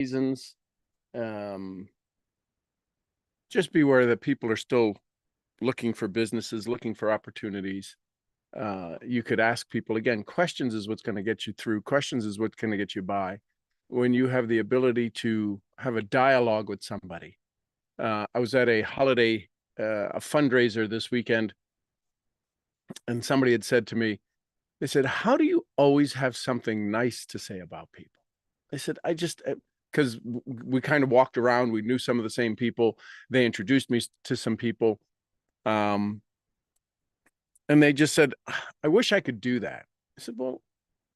reasons. Um, just beware that people are still looking for businesses, looking for opportunities. You could ask people again, questions is what's going to get you through. Questions is what's going to get you by. When you have the ability to have a dialogue with somebody. I was at a holiday, a fundraiser this weekend, and somebody had said to me, they said, how do you always have something nice to say about people? I said, I just, because we kind of walked around, we knew some of the same people. They introduced me to some people. And they just said, I wish I could do that. I said, well,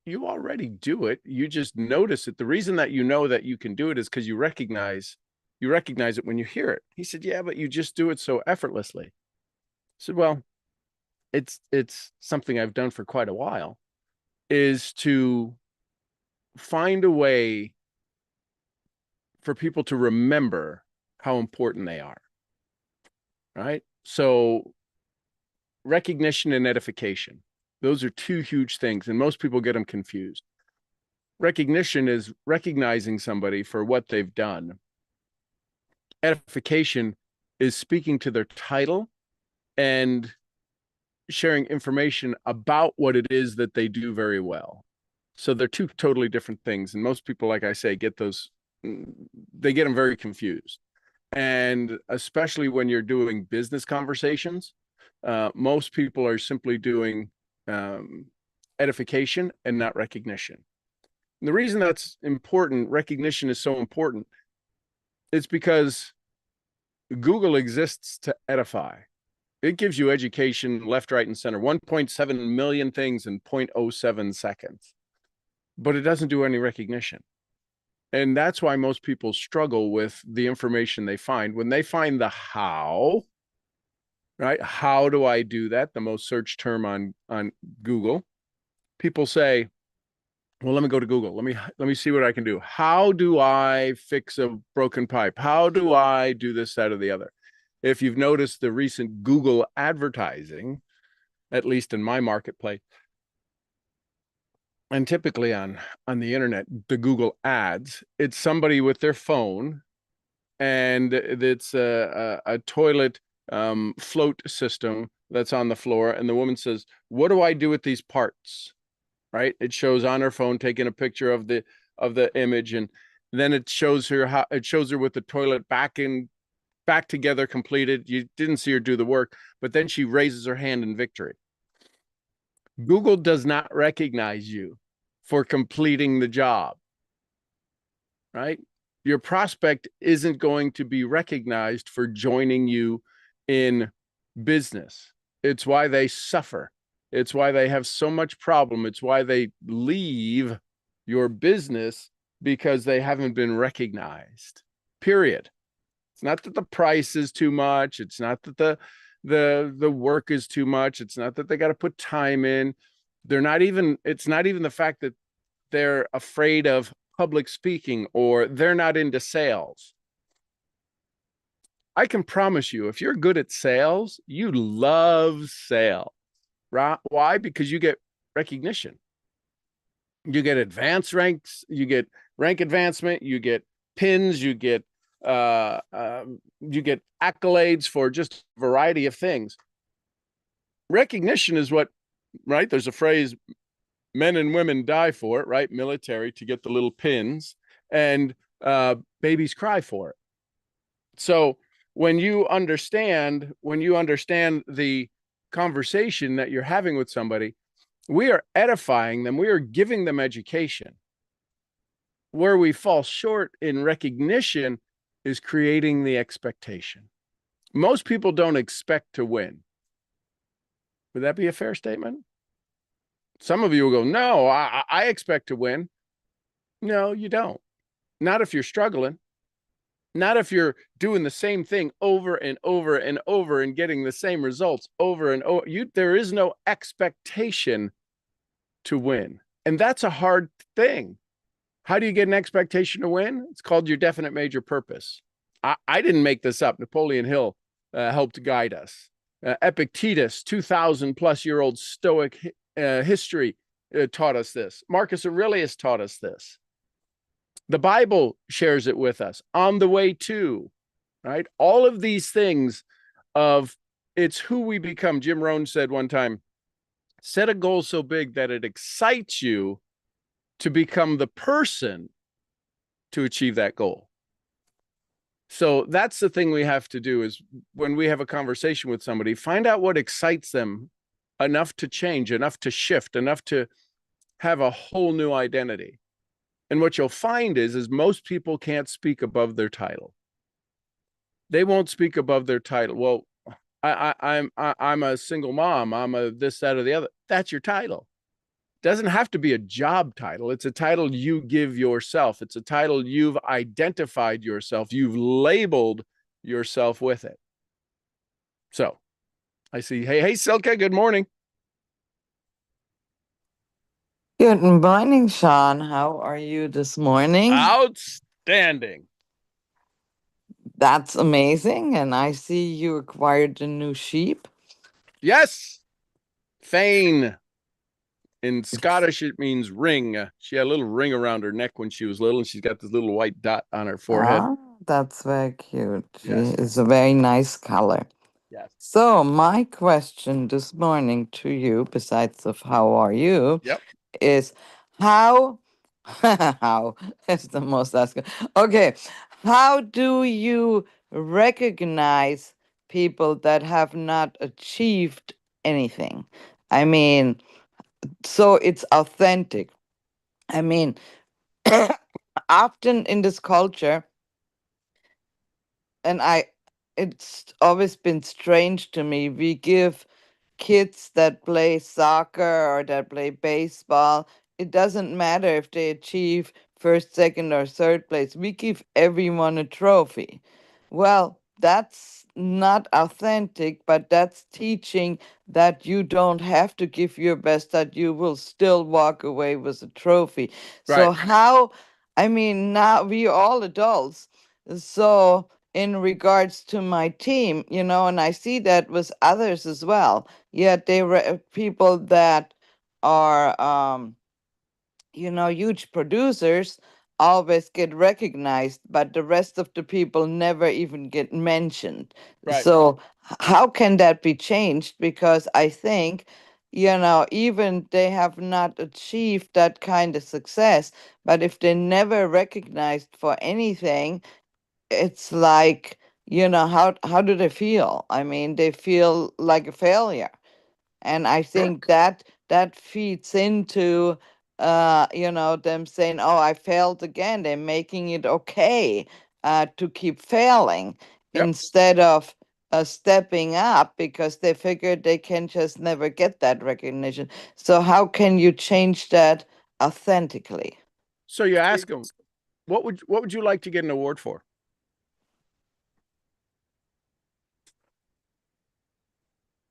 you already do it. You just notice it. The reason that you know that you can do it is because you recognize it when you hear it. He said, yeah, but you just do it so effortlessly. I said, well, it's something I've done for quite a while, is to find a way for people to remember how important they are. Right? So recognition and edification, those are two huge things, and most people get them confused. Recognition is recognizing somebody for what they've done. Edification is speaking to their title and sharing information about what it is that they do very well. So they're two totally different things. And most people, like I say, get those, they get them very confused. And especially when you're doing business conversations, most people are simply doing edification and not recognition. And the reason that's important, recognition is so important, it's because Google exists to edify. It gives you education left, right, and center, 1.7 million things in 0.07 seconds, but it doesn't do any recognition. And that's why most people struggle with the information they find. When they find the how, right? How do I do that? The most searched term on Google. People say, well, let me go to Google. Let me see what I can do. How do I fix a broken pipe? How do I do this, that, or the other? If you've noticed the recent Google advertising, at least in my marketplace, and typically on the internet, the Google ads, it's somebody with their phone, and it's a toilet float system that's on the floor, and the woman says, what do I do with these parts? Right? It shows on her phone taking a picture of the image, and then it shows her with the toilet back together, completed. You didn't see her do the work, but then she raises her hand in victory. Google does not recognize you for completing the job, right? Your prospect isn't going to be recognized for joining you in business. It's why they suffer. It's why they have so much problem. It's why they leave your business, because they haven't been recognized, period. It's not that the price is too much. It's not that the work is too much. It's not that they got to put time in. It's not even the fact that they're afraid of public speaking or they're not into sales. I can promise you, if you're good at sales, you love sales. Right? Why? Because you get recognition. You get advanced ranks, you get rank advancement, you get pins, you get accolades for just a variety of things. Recognition is what, right? There's a phrase, men and women die for it, right? Military, to get the little pins, and babies cry for it. So when you understand the conversation that you're having with somebody, we are edifying them. We are giving them education. Where we fall short in recognition is creating the expectation. Most people don't expect to win. Would that be a fair statement? Some of you will go, no, I expect to win. No, you don't. Not if you're struggling. Not if you're doing the same thing over and over and over and getting the same results over and over. There is no expectation to win. And that's a hard thing. How do you get an expectation to win? It's called your definite major purpose. I didn't make this up. Napoleon Hill helped guide us. Epictetus, 2,000 plus year old Stoic history taught us this. Marcus Aurelius taught us this. The Bible shares it with us. On the way to, right? All of these things of it's who we become. Jim Rohn said one time, set a goal so big that it excites you to become the person to achieve that goal. So that's the thing we have to do is when we have a conversation with somebody, find out what excites them enough to change, enough to shift, enough to have a whole new identity. And what you'll find is most people can't speak above their title. They won't speak above their title. Well, I'm a single mom. I'm a this, that, or the other. That's your title. It doesn't have to be a job title. It's a title you give yourself. It's a title you've identified yourself. You've labeled yourself with it. So I see. Hey, Silke, good morning. Good morning, Sean. How are you this morning? Outstanding. That's amazing. And I see you acquired a new sheep. Yes. Fane. In Scottish, it means ring. She had a little ring around her neck when she was little, and she's got this little white dot on her forehead. Ah, that's very cute. She Yes. is a very nice color. Yes. So my question this morning to you, besides of how are you, Yep. is how how is the most asked. Okay, how do you recognize people that have not achieved anything? I mean, so it's authentic. I mean, often in this culture, and it's always been strange to me, we give kids that play soccer or that play baseball, it doesn't matter if they achieve first, second, or third place. We give everyone a trophy. Well, that's not authentic, but that's teaching that you don't have to give your best, that you will still walk away with a trophy. So, Right. how, I mean, now we all adults. So, in regards to my team, and I see that with others as well. Yet people that are, huge producers always get recognized, but the rest of the people never even get mentioned. Right. So, how can that be changed? Because I think, even they have not achieved that kind of success, but if they're never recognized for anything, it's like, how do they feel? I mean, they feel like a failure. And I Sure. think that feeds into them saying, oh, I failed again. They're making it okay to keep failing Yep. instead of stepping up because they figured they can just never get that recognition. So how can you change that authentically? So you ask them, what would you like to get an award for?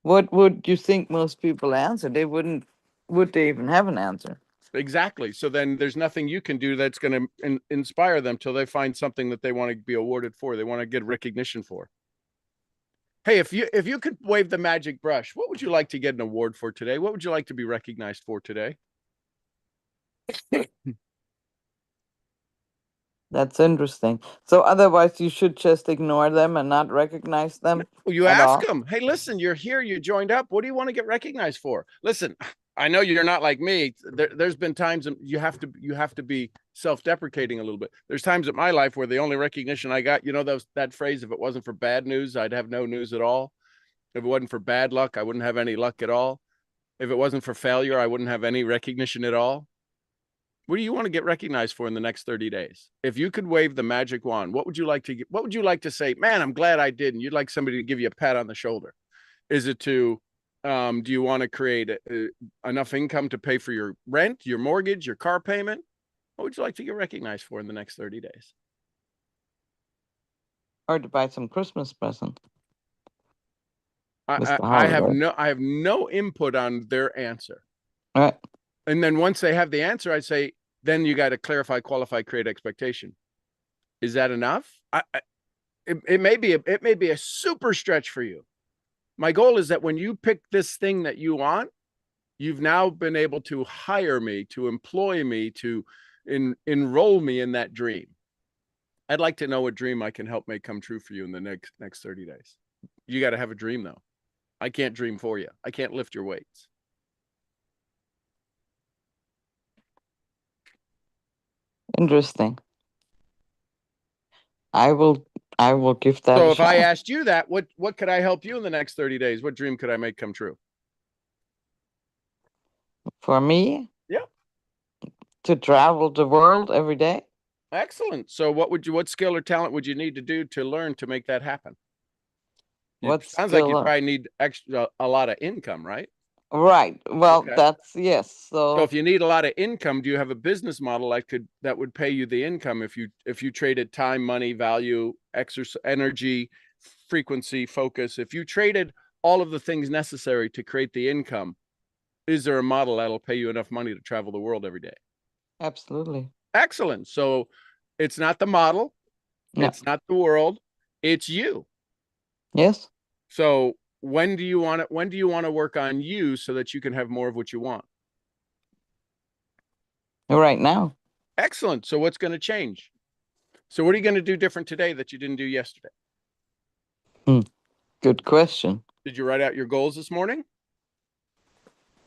What would you think most people answer? They wouldn't, would they even have an answer? Exactly. So then there's nothing you can do that's going to inspire them till they find something that they want to be awarded for. They want to get recognition for. Hey, if you could wave the magic brush, what would you like to get an award for today? What would you like to be recognized for today? That's interesting. So otherwise, you should just ignore them and not recognize them Well, you at ask all. them, hey, listen, you're here, you joined up. What do you want to get recognized for? Listen, I know you're not like me. There's been times you have to be self-deprecating a little bit. There's times in my life where the only recognition I got, that phrase, if it wasn't for bad news, I'd have no news at all. If it wasn't for bad luck, I wouldn't have any luck at all. If it wasn't for failure, I wouldn't have any recognition at all. What do you want to get recognized for in the next 30 days? If you could wave the magic wand, what would you like to get? What would you like to say? Man, I'm glad I did. And you'd like somebody to give you a pat on the shoulder. Is it to, do you want to create enough income to pay for your rent, your mortgage, your car payment? What would you like to get recognized for in the next 30 days? Or to buy some Christmas present, I, Mr. I, I have Holiday. no, I have no input on their answer. Right. And then once they have the answer, I say, then you got to clarify, qualify, create expectation. Is that enough? It may be a super stretch for you. My goal is that when you pick this thing that you want, you've now been able to hire me, to employ me, to enroll me in that dream. I'd like to know what dream I can help make come true for you in the next 30 days. You got to have a dream though. I can't dream for you. I can't lift your weights. Interesting. I will give that So a if I shot. asked you that, what could I help you in the next 30 days? What dream could I make come true? For me, Yeah. to travel the world every day. Excellent. So what skill or talent would you need to do to learn to make that happen? It What sounds like you skill? probably need a lot of income, right? Right. Well, Okay. that's yes. So So if you need a lot of income, do you have a business model that would pay you the income if you traded time, money, value, exercise, energy, frequency, focus? If you traded all of the things necessary to create the income, is there a model that'll pay you enough money to travel the world every day? absolutely. Excellent. So it's not the model, No. it's not the world, it's you. Yes. So when do you want to work on you so that you can have more of what you want? Right now. Excellent. So what's going to change? So what are you going to do different today that you didn't do yesterday? Good question. Did you write out your goals this morning?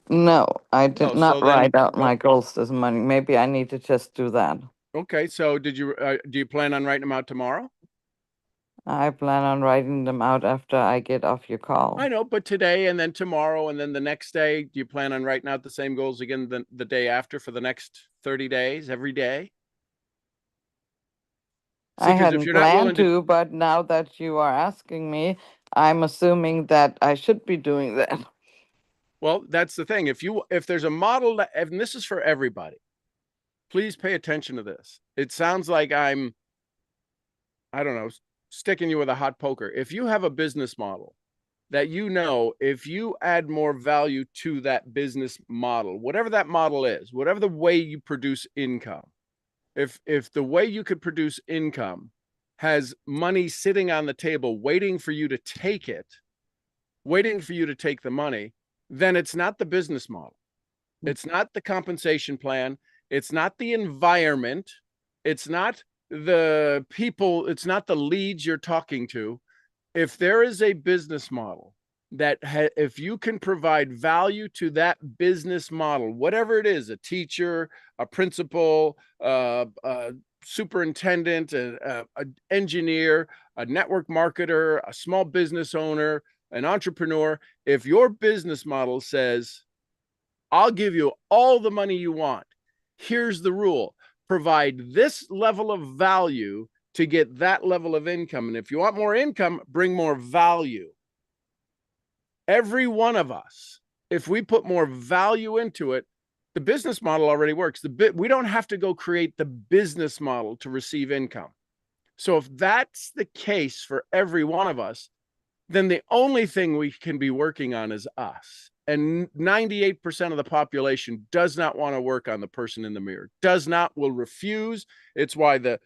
No, I did No. not So then, write out my goals this morning. Maybe I need to just do that. okay. So do you plan on writing them out tomorrow? I plan on writing them out after I get off your call. I know, but today and then tomorrow and then the next day, do you plan on writing out the same goals again the day after for the next 30 days, every day? See, I because if hadn't you're not willing planned to, but now that you are asking me, I'm assuming that I should be doing that. well, that's the thing. If there's a model that, and this is for everybody, please pay attention to this. It sounds like I don't know, sticking you with a hot poker. If you have a business model that if you add more value to that business model, whatever that model is, whatever the way you produce income, if the way you could produce income has money sitting on the table waiting for you to take it, waiting for you to take the money, then it's not the business model. It's not the compensation plan. It's not the environment. It's not the people. It's not the leads you're talking to. If there is a business model if you can provide value to that business model, whatever it is, a teacher, a principal, a superintendent, an engineer, a network marketer, a small business owner, an entrepreneur, if your business model says, I'll give you all the money you want, here's the rule, provide this level of value to get that level of income. And if you want more income, bring more value. Every one of us, if we put more value into it, the business model already works. We don't have to go create the business model to receive income. So if that's the case for every one of us, then the only thing we can be working on is us. And 98% of the population does not want to work on the person in the mirror, will refuse. It's why the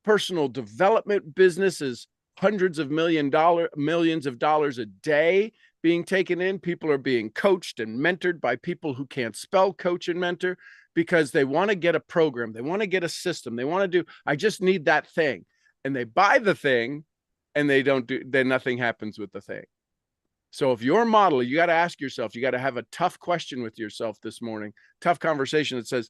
personal development business is hundreds of millions of dollars a day being taken in. People are being coached and mentored by people who can't spell coach and mentor because they want to get a program. They want to get a system. They want to do, I just need that thing. And they buy the thing and then nothing happens with the thing. So if your model, you got to ask yourself, you got to have a tough question with yourself this morning, tough conversation that says,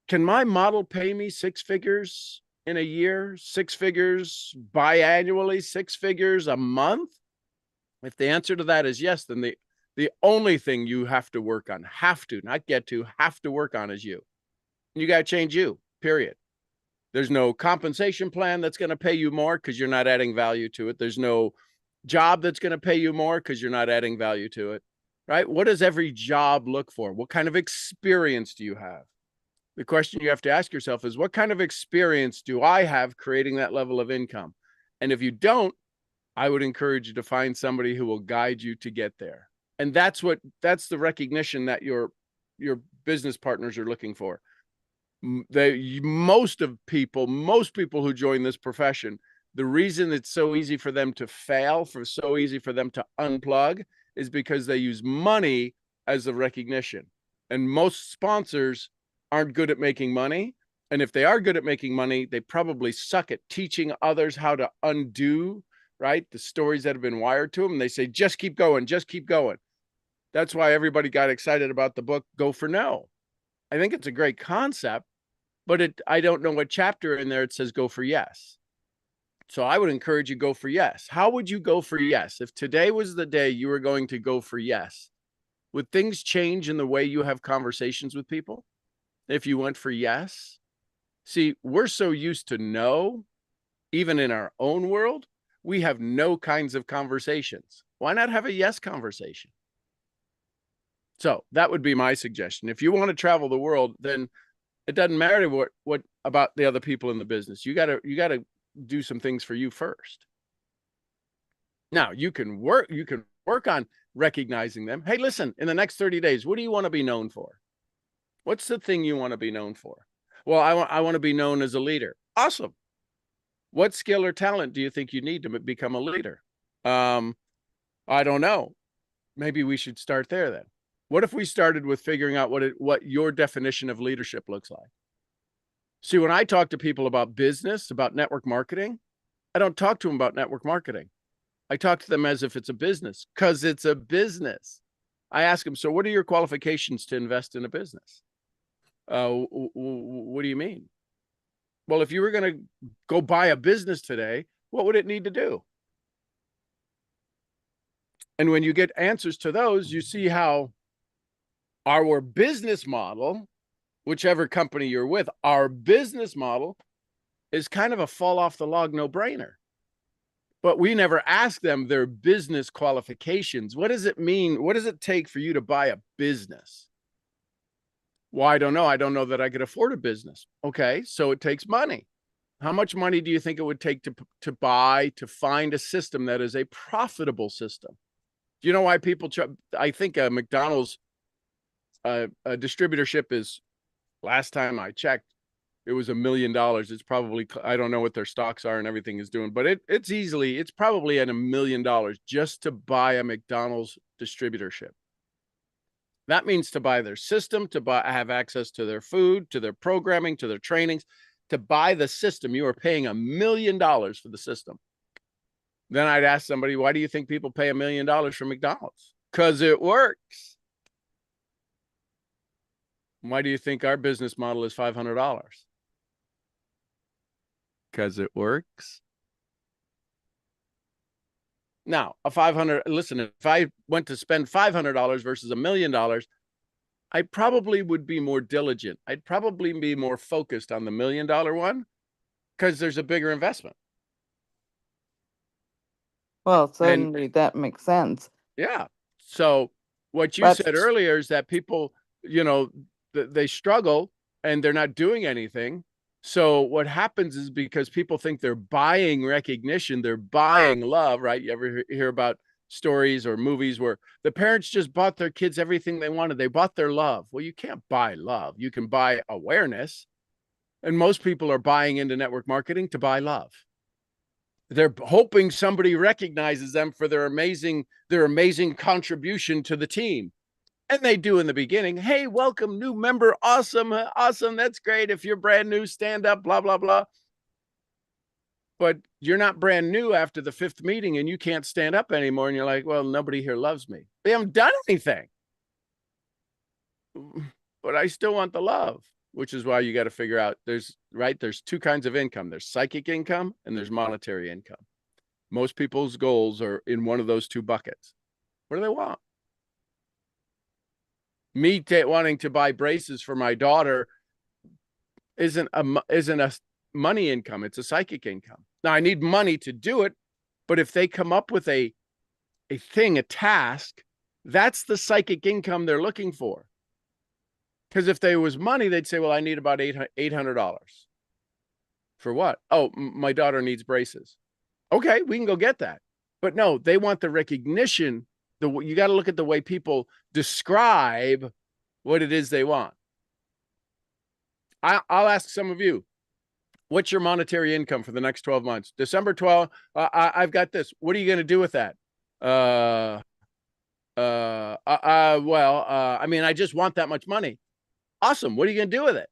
can my model pay me 6 figures in a year, 6 figures biannually, 6 figures a month? If the answer to that is yes, then the only thing you have to work on, have to work on is you. You got to change you, period. There's no compensation plan that's going to pay you more because you're not adding value to it. There's no job that's going to pay you more because you're not adding value to it, right? What does every job look for? What kind of experience do you have? The question you have to ask yourself is, what kind of experience do I have creating that level of income? And if you don't, I would encourage you to find somebody who will guide you to get there. And that's the recognition that your business partners are looking for. Most people who join this profession, the reason it's so easy for them to fail, so easy for them to unplug, is because they use money as the recognition. And most sponsors aren't good at making money. And if they are good at making money, they probably suck at teaching others how to undo, right, the stories that have been wired to them. And they say, just keep going, just keep going. That's why everybody got excited about the book, Go for No. I think it's a great concept, but I don't know what chapter in there it says go for yes. So I would encourage you go for yes. How would you go for yes? If today was the day you were going to go for yes, would things change in the way you have conversations with people if you went for yes? See, we're so used to no, even in our own world, we have no kinds of conversations. Why not have a yes conversation? So that would be my suggestion. If you want to travel the world, then it doesn't matter what about the other people in the business. You gotta do some things for you first. Now you can work on recognizing them. Hey, listen, in the next 30 days, what do you want to be known for? What's the thing you want to be known for? Well, I want to be known as a leader. Awesome. What skill or talent do you think you need to become a leader? I don't know. Maybe we should start there then. What if we started with figuring out what your definition of leadership looks like? See, when I talk to people about business, about network marketing, I don't talk to them about network marketing. I talk to them as if it's a business, because it's a business. I ask them, so what are your qualifications to invest in a business? What do you mean? Well, if you were going to go buy a business today, what would it need to do? And when you get answers to those, you see how our business model, whichever company you're with, our business model is kind of a fall off the log no-brainer. But we never ask them their business qualifications. What does it mean? What does it take for you to buy a business? Well, I don't know. I don't know that I could afford a business. Okay, so it takes money. How much money do you think it would take to find a system that is a profitable system? Do you know why people I think McDonald's distributorship is, last time I checked, it was $1 million. It's probably, I don't know what their stocks are and everything is doing, but it's probably at $1 million just to buy a McDonald's distributorship. That means to buy their system, have access to their food, to their programming, to their trainings. To buy the system, you are paying $1 million for the system. Then I'd ask somebody, why do you think people pay $1 million for McDonald's? Because it works. Why do you think our business model is $500? Because it works. Now, listen, if I went to spend $500 versus $1 million, I probably would be more diligent. I'd probably be more focused on the $1 million one because there's a bigger investment. Well, certainly that makes sense. Yeah. So what you said earlier is that people, they struggle and they're not doing anything. So what happens is, because people think they're buying recognition, they're buying love, right? You ever hear about stories or movies where the parents just bought their kids everything they wanted? They bought their love. Well, you can't buy love. You can buy awareness. And most people are buying into network marketing to buy love. They're hoping somebody recognizes them for their amazing contribution to the team. And they do in the beginning. Hey, welcome, new member. Awesome. Awesome. That's great. If you're brand new, stand up, blah, blah, blah. But you're not brand new after the 5th meeting and you can't stand up anymore. And you're like, well, nobody here loves me. They haven't done anything. But I still want the love, which is why you got to figure out there's 2 kinds of income. There's psychic income and there's monetary income. Most people's goals are in one of those 2 buckets. What do they want? Me wanting to buy braces for my daughter isn't a money income. It's a psychic income. Now I need money to do it, but if they come up with a task, that's the psychic income they're looking for. Because if there was money, they'd say, well, I need about $800. For what? Oh, my daughter needs braces. Okay, we can go get that. But no, they want the recognition. You got to look at the way people describe what it is they want. I'll ask some of you, what's your monetary income for the next 12 months? December 12th, I've got this. What are you going to do with that? I mean, I just want that much money. Awesome. What are you going to do with it?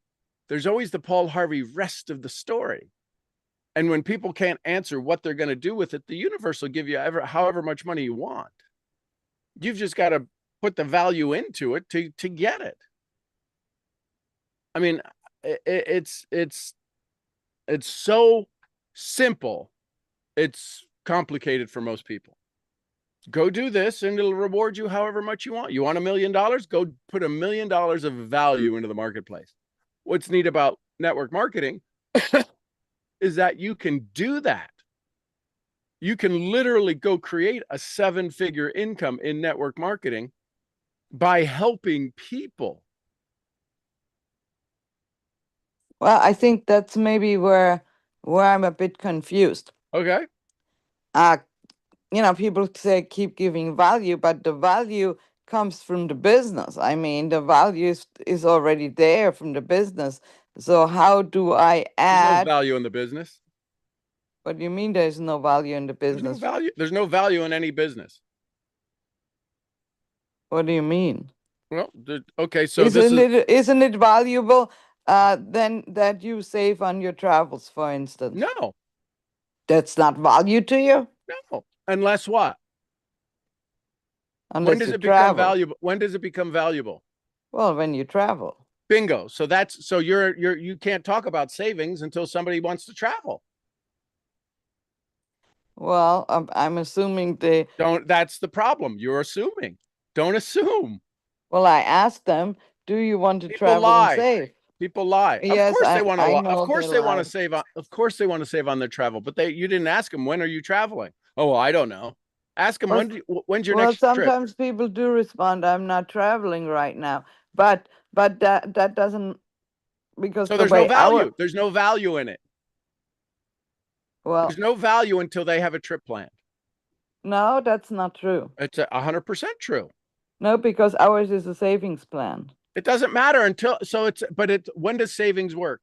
There's always the Paul Harvey rest of the story. And when people can't answer what they're going to do with it, the universe will give you however much money you want. You've just got to put the value into it to get it. I mean, it's so simple. It's complicated for most people. Go do this and it'll reward you however much you want. You want $1 million? Go put $1 million of value into the marketplace. What's neat about network marketing is that you can do that. You can literally go create a 7-figure income in network marketing by helping people. Well, I think that's maybe where I'm a bit confused. Okay. People say keep giving value, but the value comes from the business. I mean, the value is already there from the business. So how do I There's no add? value in the business. What do you mean there's no value in the business? There's no value. There's no value in any business. What do you mean? Well, okay, so isn't it valuable then that you save on your travels, for instance? No. That's not value to you? No. Unless what? Unless when does it become valuable? When does it become valuable? Well, when you travel. Bingo. So you can't talk about savings until somebody wants to travel. Well, I'm assuming that's the problem. You're assuming. Don't assume. Well, I asked them, do you want to travel and save? People lie. Yes, of course they want to. Of course they want to save on. Of course they want to save on their travel. But you didn't ask them, when are you traveling? Oh, well, I don't know. Ask them, when's your next trip? Well, sometimes people do respond, I'm not traveling right now. But that doesn't, because so there's no value. There's no value in it. Well, there's no value until they have a trip planned. No, that's not true. It's 100% true. No, because ours is a savings plan. It doesn't matter when does savings work?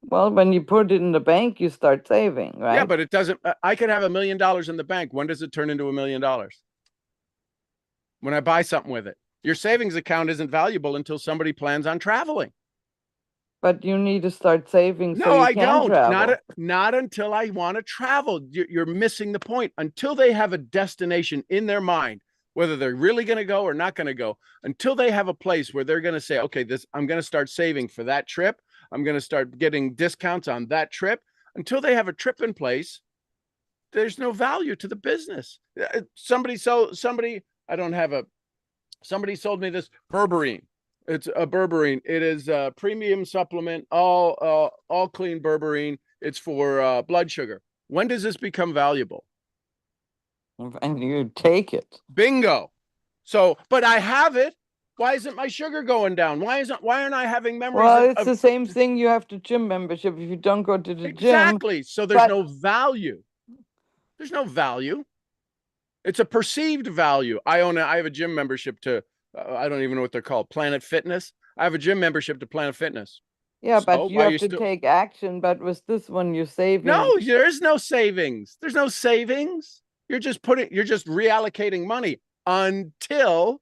Well, when you put it in the bank, you start saving, right? Yeah, but it doesn't. I could have $1 million in the bank. When does it turn into $1 million? When I buy something with it. Your savings account isn't valuable until somebody plans on traveling. But you need to start saving. No, so I don't. Not until I want to travel. You're missing the point. Until they have a destination in their mind, whether they're really going to go or not going to go, until they have a place where they're going to say, okay, I'm going to start saving for that trip. I'm going to start getting discounts on that trip. Until they have a trip in place, there's no value to the business. Somebody sold me this berberine. It's a berberine. It is a premium supplement, all clean berberine. It's for blood sugar. When does this become valuable? And you take it. Bingo. So, but I have it. Why isn't my sugar going down? Why aren't I having memories? Well, it's the same thing. You have to gym membership if you don't go to the gym. Exactly. So there's no value. There's no value. It's a perceived value. I have a gym membership to, I don't even know what they're called, Planet Fitness. I have a gym membership to Planet Fitness. Yeah, but you have to take action. But with this one, you're saving. No, there is no savings. There's no savings. You're just reallocating money until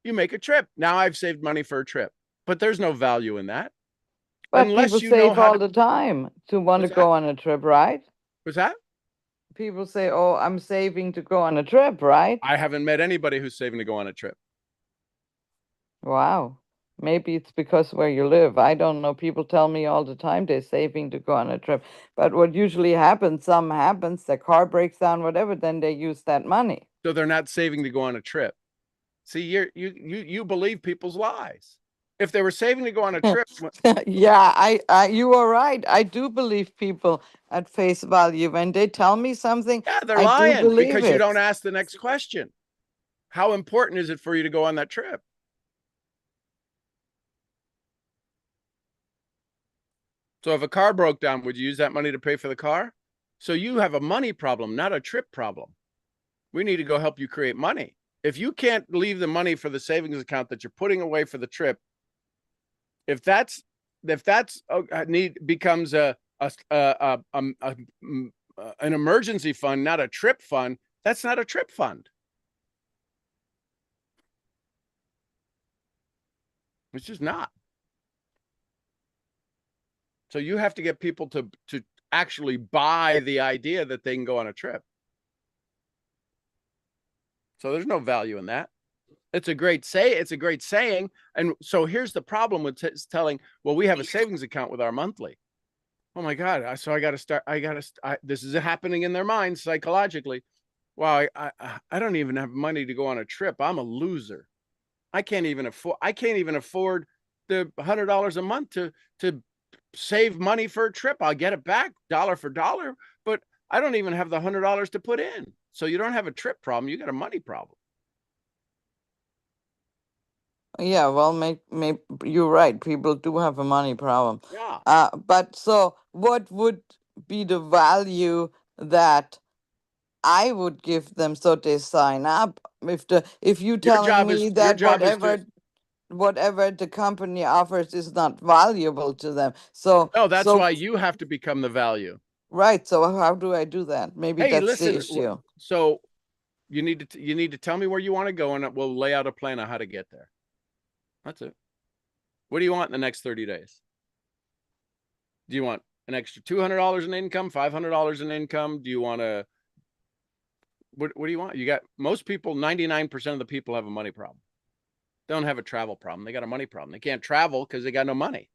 you make a trip. Now I've saved money for a trip, but there's no value in that. But people save all the time to want to go on a trip, right? What's that? People say, oh, I'm saving to go on a trip, right? I haven't met anybody who's saving to go on a trip. Wow. Maybe it's because where you live. I don't know. People tell me all the time they're saving to go on a trip. But what usually happens, their car breaks down, whatever, then they use that money. So they're not saving to go on a trip. See, you believe people's lies. If they were saving to go on a trip. Yeah, you are right. I do believe people at face value when they tell me something. Yeah, they're lying because you don't ask the next question. How important is it for you to go on that trip? So if a car broke down, would you use that money to pay for the car? So you have a money problem, not a trip problem. We need to go help you create money. If you can't leave the money for the savings account that you're putting away for the trip, if that's becomes an emergency fund, not a trip fund, that's not a trip fund. It's just not. So you have to get people to actually buy the idea that they can go on a trip. So there's no value in that. It's a great saying. And so here's the problem with telling, well, we have a savings account with our monthly. Oh my God. So I got to start. This is happening in their minds psychologically. Wow. I don't even have money to go on a trip. I'm a loser. I can't even afford the $100 a month to save money for a trip. I'll get it back dollar for dollar, but I don't even have the $100 to put in. So you don't have a trip problem. You got a money problem. Yeah, well, you're right. People do have a money problem. Yeah. But so what would be the value that I would give them so they sign up? If you telling me Your that job is to whatever the company offers is not valuable to them. So no, that's why you have to become the value. right. So how do I do that? Maybe Hey, that's the listen, issue. so you need to tell me where you want to go and we'll lay out a plan on how to get there. That's it. What do you want in the next 30 days? Do you want an extra $200 in income, $500 in income? Do you want to what do you want? You got most people, 99% of the people have a money problem. They don't have a travel problem. They got a money problem. They can't travel because they got no money.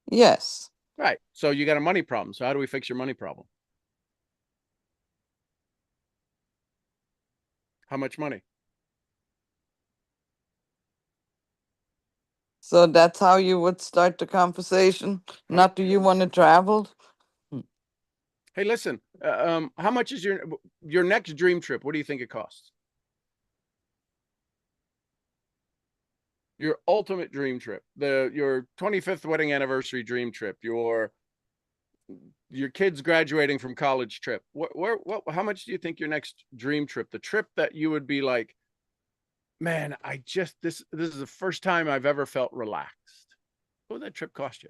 Yes. Right. So you got a money problem. So how do we fix your money problem? How much money? So that's how you would start the conversation. Not do you want to travel? Hey, listen, how much is your next dream trip? What do you think it costs? Your ultimate dream trip, your 25th wedding anniversary dream trip, your kids graduating from college trip. How much do you think your next dream trip, the trip that you would be like, man, this is the first time I've ever felt relaxed. What would that trip cost you?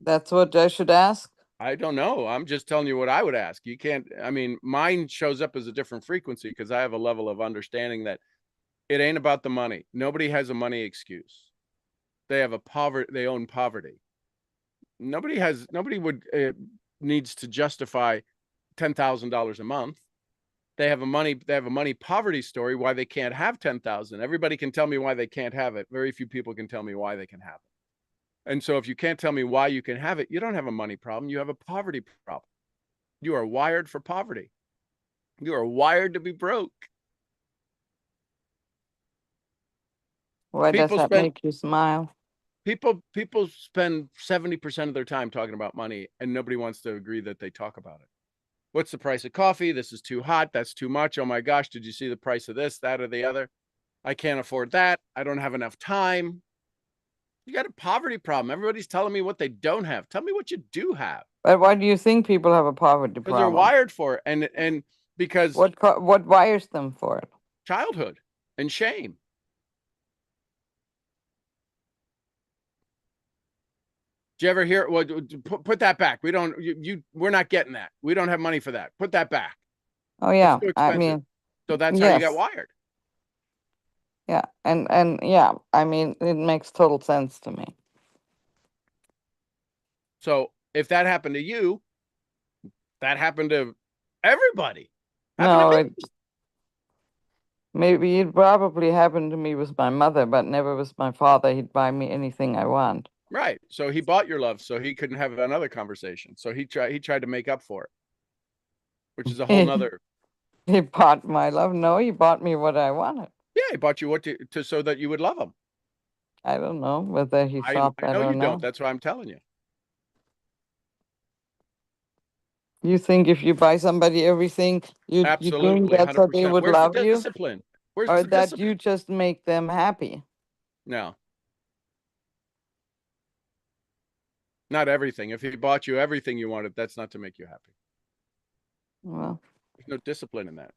That's what I should ask. I don't know. I'm just telling you what I would ask. You can't, I mean, mine shows up as a different frequency because I have a level of understanding that it ain't about the money. Nobody has a money excuse. They have they own poverty. Nobody would needs to justify $10,000 a month. They have a money poverty story why they can't have 10,000. Everybody can tell me why they can't have it. Very few people can tell me why they can have it. And so if you can't tell me why you can have it, you don't have a money problem. You have a poverty problem. You are wired for poverty. You are wired to be broke. Why does that make you smile? People spend 70% of their time talking about money and nobody wants to agree that they talk about it. What's the price of coffee? This is too hot. That's too much. Oh my gosh, did you see the price of this, that, or the other? I can't afford that. I don't have enough time. You got a poverty problem. Everybody's telling me what they don't have. Tell me what you do have. But why do you think people have a poverty problem? Because they're wired for it, and because what wires them for it? Childhood and shame. Do you ever hear? Well, put that back. We don't. We're not getting that. We don't have money for that. Put that back. Oh yeah, it's too expensive. I mean, so that's how you got wired. Yeah, and yeah, I mean, it makes total sense to me. So if that happened to you, that happened to everybody. No, maybe it probably happened to me with my mother, but never with my father. He'd buy me anything I want. Right. So he bought your love, so he couldn't have another conversation. So he tried to make up for it, which is a whole nother. He bought my love. No, he bought me what I wanted. Yeah, he bought you what to so that you would love him. I don't know whether he thought that or not. I know you don't. That's what I'm telling you. You think if you buy somebody everything, you think that's how they would love you? Discipline? Or that you just make them happy? No. Not everything. If he bought you everything you wanted, that's not to make you happy. Well, there's no discipline in that.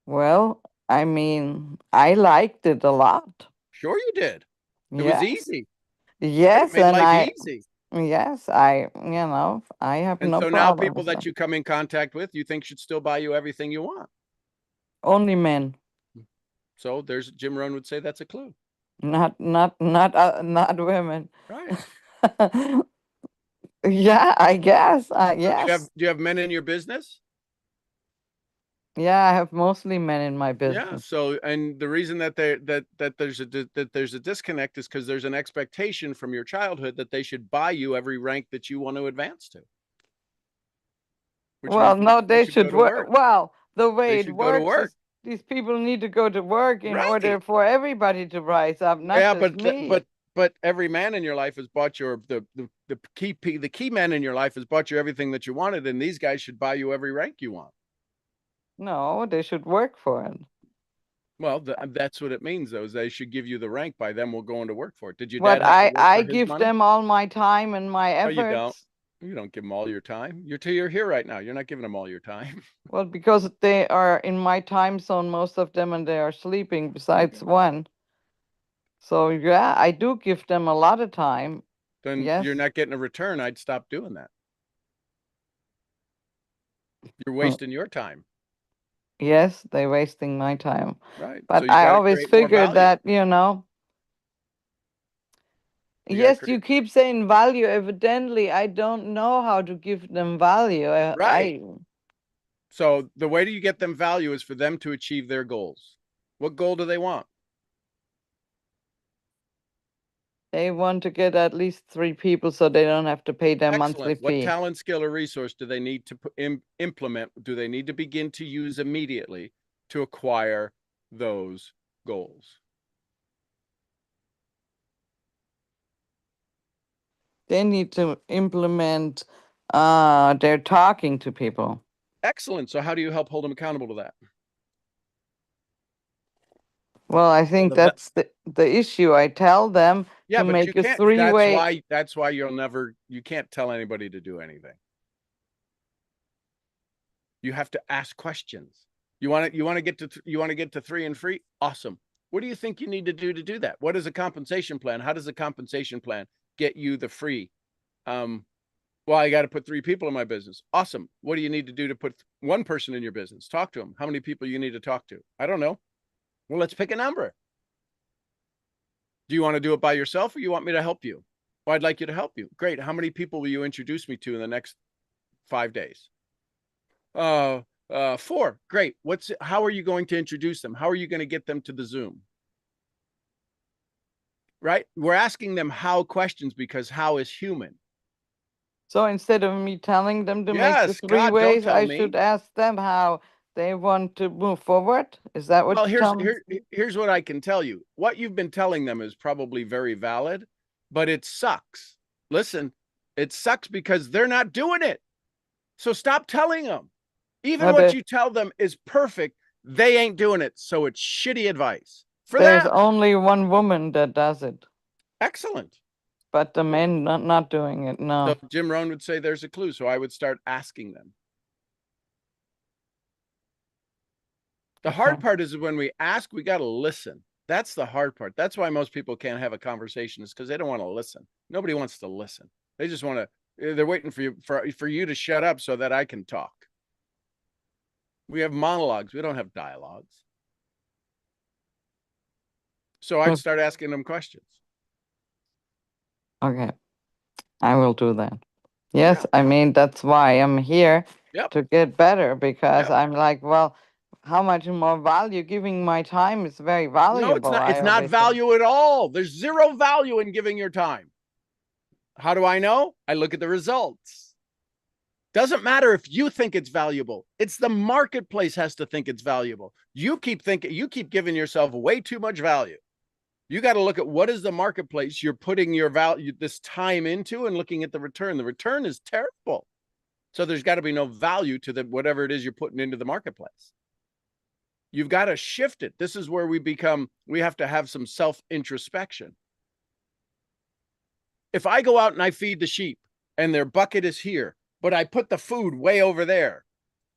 Well, I mean, I liked it a lot. Sure you did. It was easy. Yes, it made life easy. Yes, I have no problem. So now people that you come in contact with, you think should still buy you everything you want. Only men. So there's Jim Rohn would say that's a clue. Not women. Right. Yeah, I guess. So Yes. do you have men in your business? Yeah, I have mostly men in my Yeah. business. So, and the reason that there's a disconnect is because there's an expectation from your childhood that they should buy you every rank that you want to advance to. Which Well, means no, you they should go should to work. work. Well, the They way it should go to works work. is these people need to go to work in order Right. for everybody to rise up, not Yeah, just me. but every man in your life has bought your the key man in your life has bought you everything that you wanted, and these guys should buy you every rank you want. No, they should work for it. Well, that's what it means, though, is they should give you the rank. By them, we're going to work for it. Did your But dad have to work I for his give money? them all my time and my No, you don't. efforts. You don't give them all your time. You're here right now. You're not giving them all your time. Well, because they are in my time zone, most of them, and they are sleeping besides Okay. one. So yeah, I do give them a lot of time. Then Yes. you're not getting a return. I'd stop doing that. You're Mm, wasting your time. yes, they're wasting my time. Right. So But you I got to always create more figured value. that, You got to yes, create. you keep saying value. Evidently, I don't know how to give them value. Right. So the way that you get them value is for them to achieve their goals. What goal do they want? They want to get at least 3 people so they don't have to pay their monthly Excellent. What fee. talent, skill, or resource do they need to implement? Do they need to begin to use immediately to acquire those goals? They need to implement their talking to people. Excellent. So how do you help hold them accountable to that? Well, I think the ve- that's the issue. I tell them Yeah, to but you make a can't. three-way. That's why you can't tell anybody to do anything. You have to ask questions. You want to get to 3 and free? Awesome. What do you think you need to do that? What is a compensation plan? How does a compensation plan get you the free? Well, I got to put 3 people in my business. Awesome. What do you need to do to put 1 person in your business? Talk to them. How many people you need to talk to? I don't know. Well, let's pick a number. Do you want to do it by yourself or you want me to help you? Well, I'd like you to help you. Great. How many people will you introduce me to in the next 5 days? 4. Great. How are you going to introduce them? How are you going to get them to the Zoom? Right? We're asking them how questions because how is human. So instead of me telling them to make the Yes, 3 God, don't ways, tell I me. should ask them how they want to move forward. Is that what Well, you tell me? here's what I can tell you. What you've been telling them is probably very valid, but it sucks. Listen, it sucks because they're not doing it. So stop telling them. Even what you tell them is perfect. They ain't doing it. So it's shitty advice for There's them. only one woman that does it, Excellent. but the men not doing it. No. So Jim Rohn would say there's a clue. So I would start asking them. The hard part is when we ask, we got to listen. That's the hard part. That's why most people can't have a conversation is because they don't want to listen. Nobody wants to listen. They just want to, they're waiting for you to shut up so that I can talk. We have monologues. We don't have dialogues. So I'd start asking them questions. Okay. I will do that. Yes, I mean, that's why I'm here to get better because I'm like, well, how much more value giving my time is very valuable. No, it's not. It's not value at all. There's zero value in giving your time. How do I know? I look at the results. Doesn't matter if you think it's valuable. It's the marketplace has to think it's valuable. You keep giving yourself way too much value. You got to look at what is the marketplace you're putting your value, this time into, and looking at the return. The return is terrible. So there's got to be no value to whatever it is you're putting into the marketplace. You've got to shift it. This is where we have to have some self-introspection. If I go out and I feed the sheep and their bucket is here, but I put the food way over there,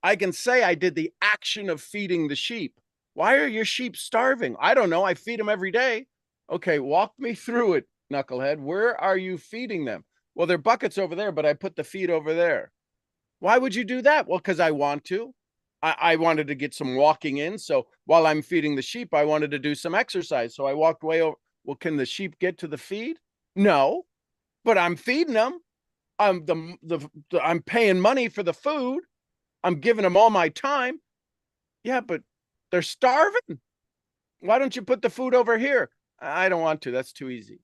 I can say I did the action of feeding the sheep. Why are your sheep starving? I don't know. I feed them every day. Okay, walk me through it, knucklehead. Where are you feeding them? Well, their bucket's over there, but I put the feed over there. Why would you do that? Well, because I want to. I wanted to get some walking in. So while I'm feeding the sheep, I wanted to do some exercise. So I walked way over. Well, can the sheep get to the feed? No, but I'm feeding them. I'm paying money for the food. I'm giving them all my time. Yeah, but they're starving. Why don't you put the food over here? I don't want to. That's too easy.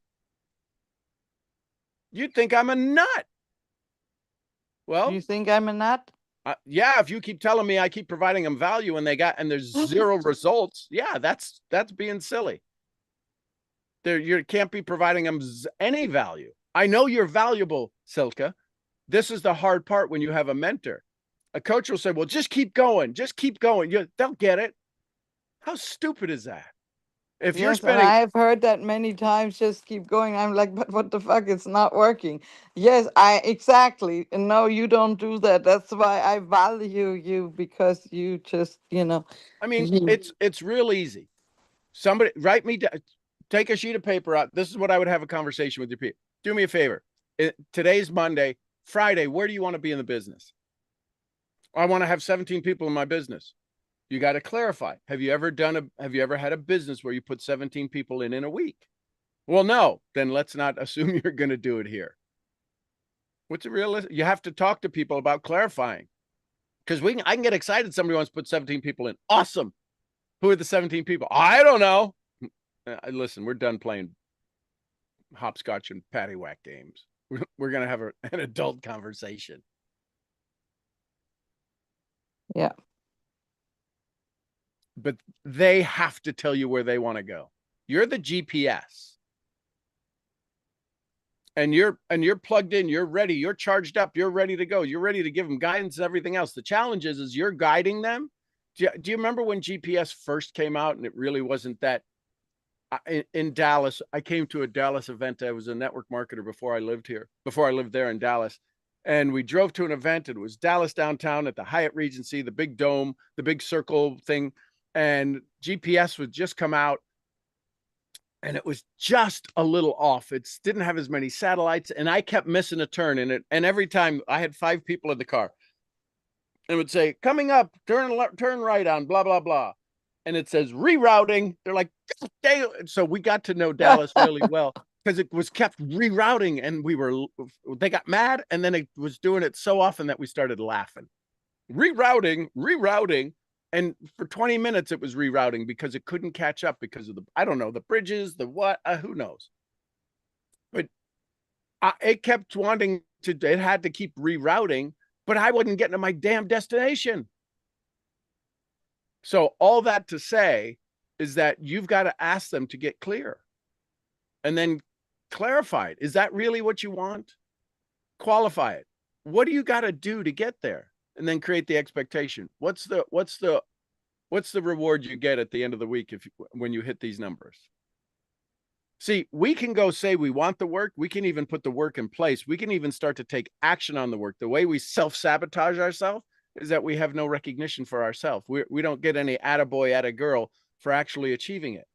You'd think I'm a nut. Well, You think I'm a nut? yeah, if you keep telling me I keep providing them value and there's zero results, yeah, that's being silly. You can't be providing them any value. I know you're valuable, Silke. This is the hard part when you have a mentor. A coach will say, well, just keep going. Just keep going. They'll get it. How stupid is that? If you're Yes, and spending, I have heard that many times. Just keep going. I'm like, but what the fuck? It's not working. Yes, I exactly. And no, you don't do that. That's why I value you, because you just, I mean, you, it's real easy. Somebody write me down, take a sheet of paper out. This is what I would have a conversation with your people. Do me a favor. Today's Monday. Friday, where do you want to be in the business? I want to have 17 people in my business. You got to clarify. Have you ever had a business where you put 17 people in a week? Well, no. Then let's not assume you're going to do it here. What's a realistic? You have to talk to people about clarifying, because I can get excited. Somebody wants to put 17 people in. Awesome. Who are the 17 people? I don't know. Listen, we're done playing hopscotch and paddywhack games. We're going to have an adult conversation. yeah. But they have to tell you where they want to go. You're the GPS. And you're plugged in, you're ready, you're charged up, you're ready to go. You're ready to give them guidance and everything else. The challenge is you're guiding them. Do you remember when GPS first came out and it really wasn't that? In Dallas, I came to a Dallas event. I was a network marketer before I lived there in Dallas. And we drove to an event. It was Dallas downtown at the Hyatt Regency, the big dome, the big circle thing. And GPS would just come out. And it was just a little off. It didn't have as many satellites. And I kept missing a turn in it. And every time I had 5 people in the car, it would say, coming up, turn right on, blah, blah, blah. And it says rerouting. They're like, so we got to know Dallas really well because it was kept rerouting, and they got mad, and then it was doing it so often that we started laughing. Rerouting. And for 20 minutes, it was rerouting because it couldn't catch up because of the bridges, who knows? But it kept it had to keep rerouting, but I wasn't getting to my damn destination. So all that to say is that you've got to ask them to get clear and then clarify it. Is that really what you want? Qualify it. What do you got to do to get there? And then create the expectation. What's the reward you get at the end of the week when you hit these numbers? See, we can go say we want the work. We can even put the work in place. We can even start to take action on the work. The way we self-sabotage ourselves is that we have no recognition for ourselves. We don't get any attaboy, attagirl for actually achieving it.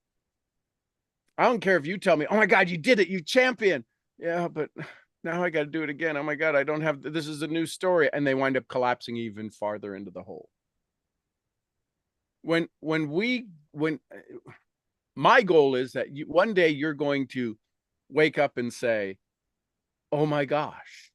I don't care if you tell me, oh my God, you did it, you champion. Yeah, but now I got to do it again. Oh my God, this is a new story. And they wind up collapsing even farther into the hole. When my goal is that one day you're going to wake up and say, oh my gosh,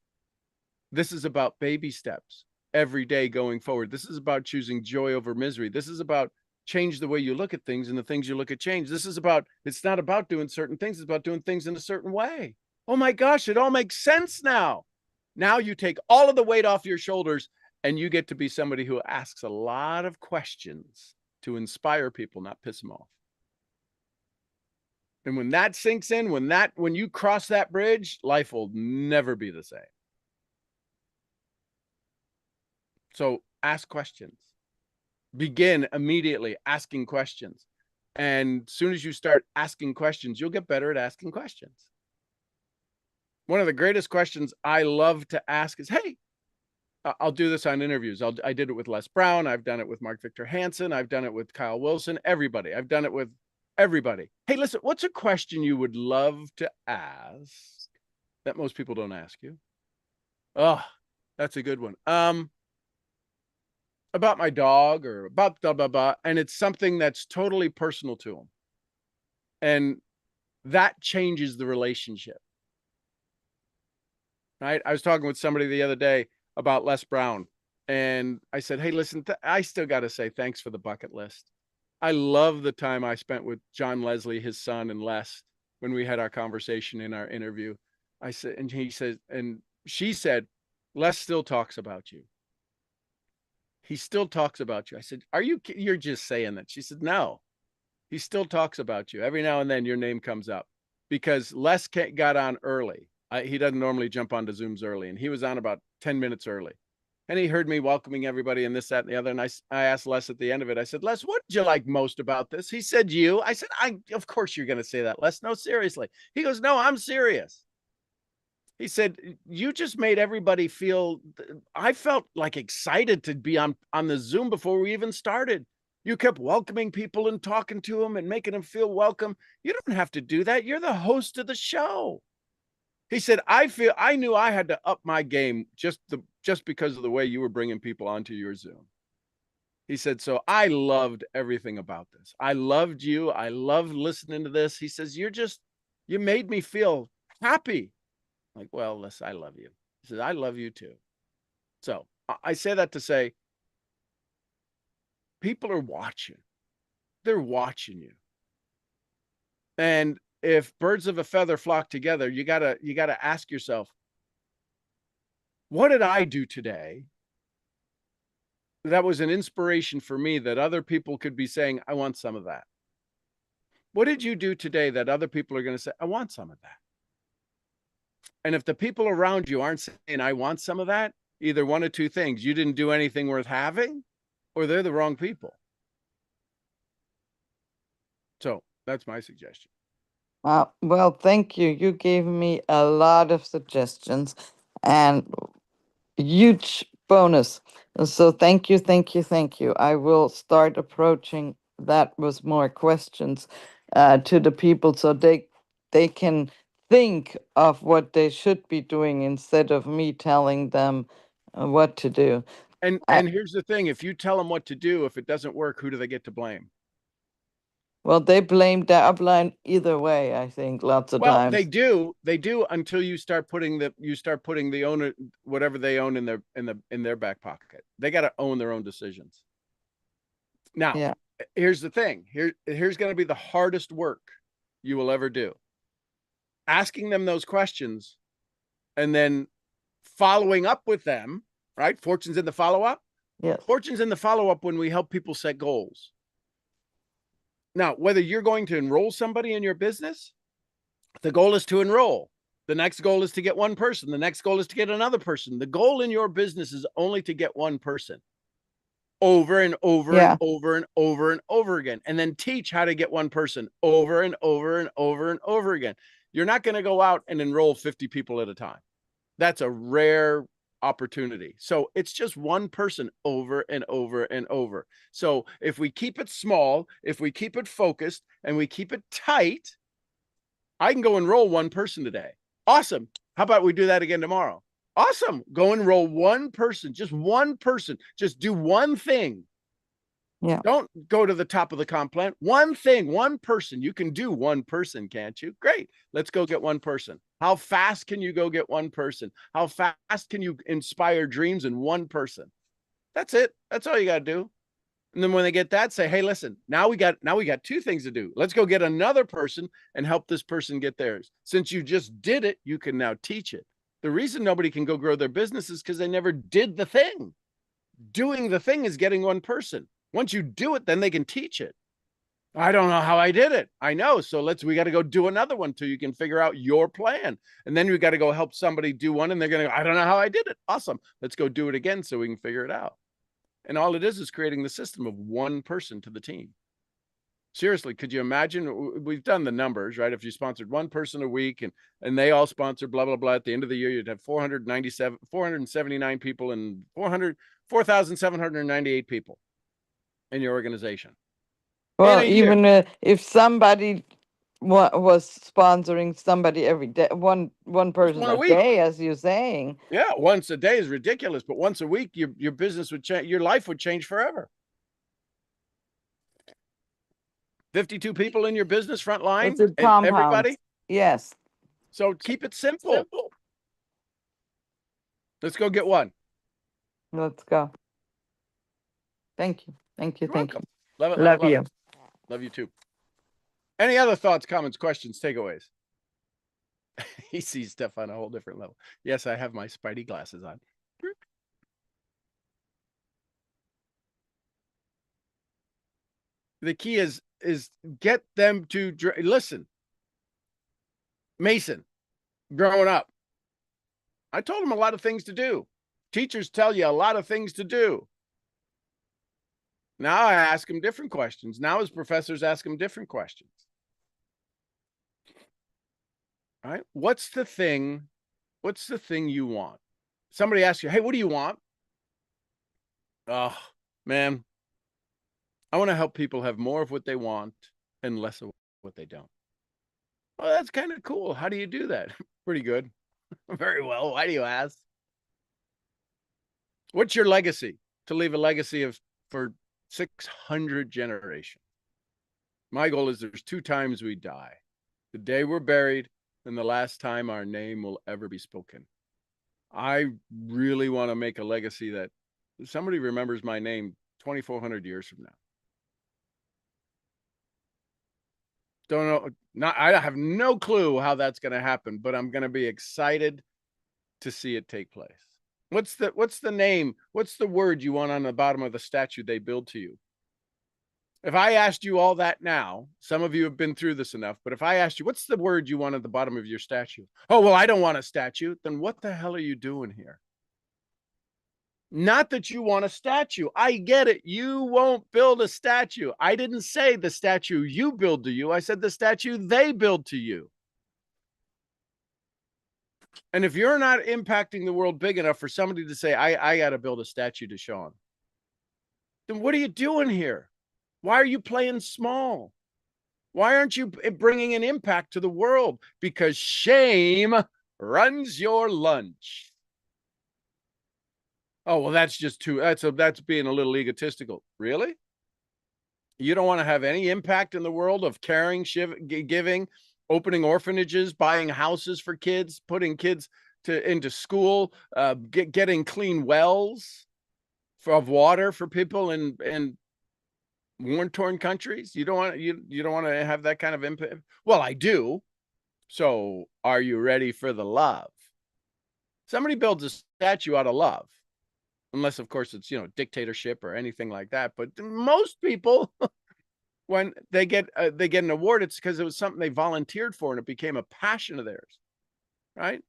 this is about baby steps every day going forward. This is about choosing joy over misery. This is about change the way you look at things, and the things you look at change. It's not about doing certain things. It's about doing things in a certain way. Oh my gosh, it all makes sense now. Now you take all of the weight off your shoulders, and you get to be somebody who asks a lot of questions to inspire people, not piss them off. And when that sinks in, when you cross that bridge, life will never be the same. So ask questions. Begin immediately asking questions. And as soon as you start asking questions, you'll get better at asking questions. One of the greatest questions I love to ask is, hey, I'll do this on interviews. I did it with Les Brown. I've done it with Mark Victor Hansen. I've done it with Kyle Wilson, everybody. I've done it with everybody. Hey, listen, what's a question you would love to ask that most people don't ask you? Oh, that's a good one. about my dog or about blah, blah, blah. And it's something that's totally personal to them. And that changes the relationship. Right. I was talking with somebody the other day about Les Brown. And I said, hey, listen, I still got to say thanks for the bucket list. I love the time I spent with John Leslie, his son, and Les when we had our conversation in our interview. I said, and he said, and she said, Les still talks about you. He still talks about you. I said, you're just saying that. She said, no, he still talks about you. Every now and then your name comes up because Les got on early. He doesn't normally jump onto Zooms early, and he was on about 10 minutes early. And he heard me welcoming everybody and this, that, and the other. And I asked Les at the end of it, I said, Les, what did you like most about this? He said, you. I said, of course you're going to say that, Les. No, seriously. He goes, no, I'm serious. He said, you just made everybody feel, I felt like excited to be on the Zoom before we even started. You kept welcoming people and talking to them and making them feel welcome. You don't have to do that. You're the host of the show. He said, I knew I had to up my game just because of the way you were bringing people onto your Zoom. He said, so I loved everything about this. I loved you. I loved listening to this. He says, you made me feel happy. I'm like, well, listen, I love you. He says, I love you too. So I say that to say, people are watching. They're watching you. And if birds of a feather flock together, you gotta ask yourself, what did I do today that was an inspiration for me that other people could be saying, I want some of that? What did you do today that other people are going to say, I want some of that? And if the people around you aren't saying, I want some of that, either one of two things: you didn't do anything worth having, or they're the wrong people. So that's my suggestion. Well, thank you. You gave me a lot of suggestions and huge bonus. So thank you, thank you, thank you. I will start approaching that with more questions to the people so they can think of what they should be doing instead of me telling them what to do. And here's the thing: if you tell them what to do, if it doesn't work, who do they get to blame? Well, they blame the upline either way, I think, lots of Well, times. they do until you start putting the owner, whatever they own, in their back pocket. They got to own their own decisions. Now, Yeah. here's the thing. Here's going to be the hardest work you will ever do. Asking them those questions and then following up with them, right? Fortune's in the follow-up. Yes. Fortune's in the follow-up when we help people set goals. Now, whether you're going to enroll somebody in your business, the goal is to enroll. The next goal is to get one person. The next goal is to get another person. The goal in your business is only to get one person over and over and over and over and over again, and then teach how to get one person over and over and over and over again. You're not going to go out and enroll 50 people at a time. That's a rare opportunity. So it's just one person over and over and over. So if we keep it small, if we keep it focused, and we keep it tight, I can go enroll one person today. Awesome. How about we do that again tomorrow? Awesome. Go enroll one person, just one person. Just do one thing. Yeah. Don't go to the top of the comp plan. One thing, one person. You can do one person, can't you? Great. Let's go get one person. How fast can you go get one person? How fast can you inspire dreams in one person? That's it. That's all you got to do. And then when they get that, say, hey, listen, now we got two things to do. Let's go get another person and help this person get theirs. Since you just did it, you can now teach it. The reason nobody can go grow their business is because they never did the thing. Doing the thing is getting one person. Once you do it, then they can teach it. I don't know how I did it. I know. So we got to go do another one till you can figure out your plan. And then we got to go help somebody do one, and they're going to go, I don't know how I did it. Awesome. Let's go do it again so we can figure it out. And all it is creating the system of one person to the team. Seriously, could you imagine? We've done the numbers, right? If you sponsored one person a week and they all sponsor blah, blah, blah, at the end of the year, you'd have 479 people and 4,798 people in your organization. Well, even if somebody was sponsoring somebody every day, one person one a a week. day, as you're saying. Yeah, once a day is ridiculous, but once a week, your business would change. Your life would change forever. 52 people in your business front line, It's a and compound. everybody. Yes. So keep it simple. Let's go get one. Let's go. Thank you. Thank you. You're Thank welcome. you. Love it. Love you. Love you too. Any other thoughts, comments, questions, takeaways? He sees stuff on a whole different level. Yes, I have my Spidey glasses on. The key is get them to listen. Mason, growing up, I told him a lot of things to do. Teachers tell you a lot of things to do. Now I ask him different questions. Now his professors ask him different questions. All right? What's the thing you want? Somebody asks you, hey, what do you want? Oh, man, I want to help people have more of what they want and less of what they don't. Well, that's kind of cool. How do you do that? Pretty good. Very well. Why do you ask? What's your legacy? To leave a legacy for 600 generations. My goal is there's 2 times we die. The day we're buried and the last time our name will ever be spoken. I really want to make a legacy that somebody remembers my name 2,400 years from now. Don't know. I have no clue how that's going to happen, but I'm going to be excited to see it take place. What's the name? What's the word you want on the bottom of the statue they build to you? If I asked you all that now, some of you have been through this enough, but if I asked you, what's the word you want at the bottom of your statue? Oh, well, I don't want a statue. Then what the hell are you doing here? Not that you want a statue. I get it. You won't build a statue. I didn't say the statue you build to you. I said the statue they build to you. And if you're not impacting the world big enough for somebody to say, I got to build a statue to Sean, then what are you doing here? Why are you playing small? Why aren't you bringing an impact to the world? Because shame runs your lunch. Oh, well, that's just that's being a little egotistical. Really? You don't want to have any impact in the world of caring, giving, opening orphanages, buying houses for kids, putting kids into school, getting clean wells of water for people in war-torn countries. You don't want to have that kind of impact. Well, I do. So are you ready for the love? Somebody builds a statue out of love, unless of course it's, dictatorship or anything like that. But most people, when they get an award, it's because it was something they volunteered for and it became a passion of theirs, right?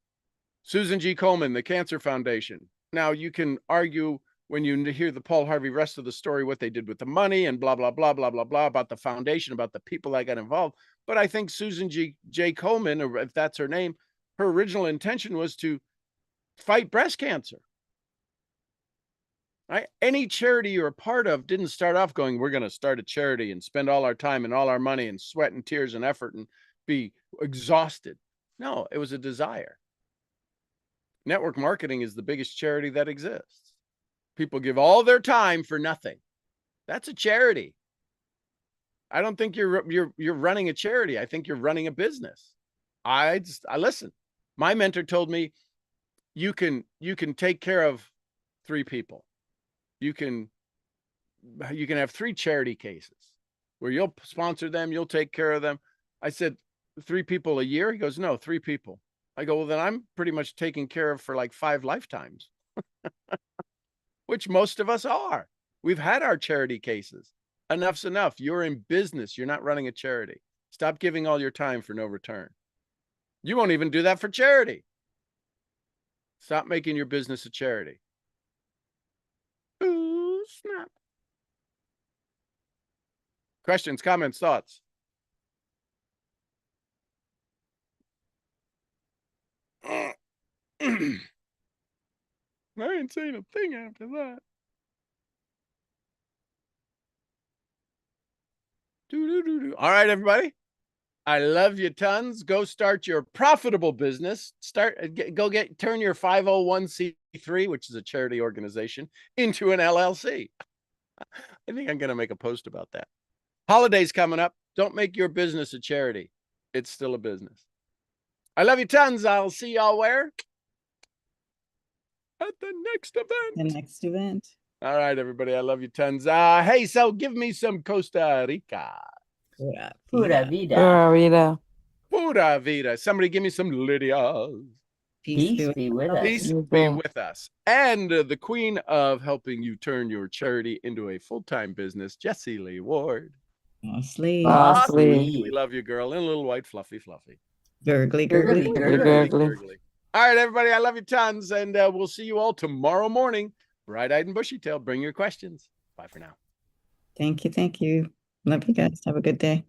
Susan G. Komen, the Cancer Foundation. Now you can argue when you hear the Paul Harvey rest of the story, what they did with the money and blah, blah, blah, blah, blah, blah, about the foundation, about the people that got involved. But I think Susan J. Komen, or if that's her name, her original intention was to fight breast cancer. Right? Any charity you're a part of didn't start off going, we're going to start a charity and spend all our time and all our money and sweat and tears and effort and be exhausted. No, it was a desire. Network marketing is the biggest charity that exists. People give all their time for nothing. That's a charity. I don't think you're running a charity. I think you're running a business. I listen. My mentor told me you can take care of 3 people. You can have 3 charity cases where you'll sponsor them, you'll take care of them. I said 3 people a year. He goes, no, 3 people. I go, well, then I'm pretty much taking care of for like 5 lifetimes, which most of us are. We've had our charity cases. Enough's enough. You're in business. You're not running a charity. Stop giving all your time for no return. You won't even do that for charity. Stop making your business a charity. Ooh, snap. Questions, comments, thoughts? I ain't saying a thing after that. All right, everybody. I love you tons. Go start your profitable business. Turn your 501c3, which is a charity organization, into an LLC. I think I'm going to make a post about that. Holidays coming up. Don't make your business a charity. It's still a business. I love you tons. I'll see y'all where? At the next event. The next event. All right, everybody. I love you tons. Hey, so give me some Costa Rica. Pura Pura vida. vida. Pura vida. Pura vida. Somebody give me some Lydias. Peace be with us. Peace You be too. with us. And the queen of helping you turn your charity into a full-time business, Jessie Lee Ward. Mostly. Boss We Lee. love you, girl. And a little white fluffy. Gurgly, Gurgly, gurgly. gurgly. Gurgly. All right, everybody. I love you tons. And we'll see you all tomorrow morning. Bright-eyed and bushy-tailed. Bring your questions. Bye for now. Thank you. Thank you. Love you guys. Have a good day.